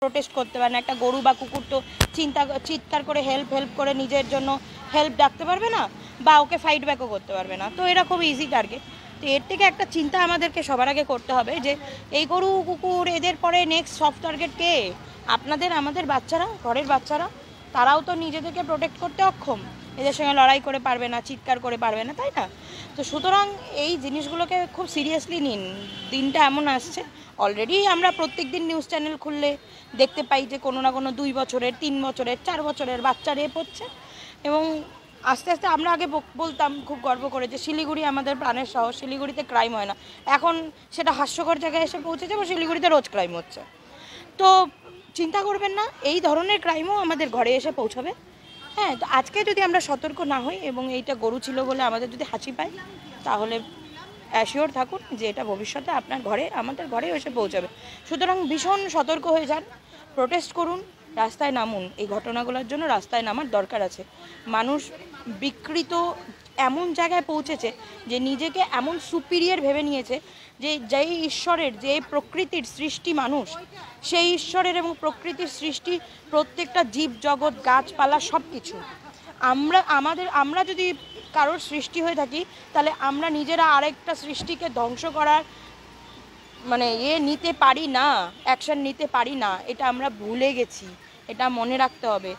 Protest করতে পারে না। একটা গরু বা কুকুর তো চিৎকার করে হেল্প করে নিজের জন্য হেল্প ডাকতে পারবে না, বা ওকে ফাইট ব্যাকও করতে পারবে না। তো এটা খুব ইজি টার্গেট। তো এর থেকে একটা চিন্তা আমাদেরকে সবার আগে করতে হবে যে এই গরু কুকুর এদের পরে নেক্সট সফট টার্গেট কে? আপনাদের, আমাদের বাচ্চারা, ঘরের বাচ্চারা, তারাও তো নিজেদেরকে প্রোটেক্ট করতে অক্ষম, এদের সঙ্গে লড়াই করে পারবে না, চিৎকার করে পারবে না, তাই না? তো সুতরাং এই জিনিসগুলোকে খুব সিরিয়াসলি নিন। দিনটা এমন আসছে, অলরেডি আমরা প্রত্যেক দিন নিউজ চ্যানেল খুললে দেখতে পাই যে কোনো না কোনো 2 বছরের, 3 বছরের, 4 বছরের বাচ্চা রেপ হচ্ছে। এবং আস্তে আস্তে আমরা আগে বলতাম খুব গর্ব করে যে শিলিগুড়ি আমাদের প্রাণের শহর, শিলিগুড়িতে ক্রাইম হয় না। এখন সেটা হাস্যকর জায়গায় এসে পৌঁছেছে এবং শিলিগুড়িতে রোজ ক্রাইম হচ্ছে। তো চিন্তা করবেন না, এই ধরনের ক্রাইমও আমাদের ঘরে এসে পৌঁছাবে। হ্যাঁ, তো আজকে যদি আমরা সতর্ক না হই এবং এইটা গরু ছিল বলে আমাদের যদি হাসি পায়, তাহলে অ্যাসিওর থাকুন যে এটা ভবিষ্যতে আপনার ঘরে, আমাদের ঘরেও এসে পৌঁছাবে। সুতরাং ভীষণ সতর্ক হয়ে যান, প্রোটেস্ট করুন, রাস্তায় নামুন। এই ঘটনাগুলোর জন্য রাস্তায় নামার দরকার আছে। মানুষ বিকৃত এমন জায়গায় পৌঁছেছে যে নিজেকে এমন সুপিরিয়র ভেবে নিয়েছে যে যেই ঈশ্বরের, যে প্রকৃতির সৃষ্টি মানুষ, সেই ঈশ্বরের এবং প্রকৃতির সৃষ্টি প্রত্যেকটা জীব জগৎ, গাছপালা, সব কিছু। আমরা যদি কারোর সৃষ্টি হয়ে থাকি, তাহলে আমরা নিজেরা আরেকটা সৃষ্টিকে ধ্বংস করার নিতে পারি না, অ্যাকশন নিতে পারি না। এটা আমরা ভুলে গেছি, এটা মনে রাখতে হবে।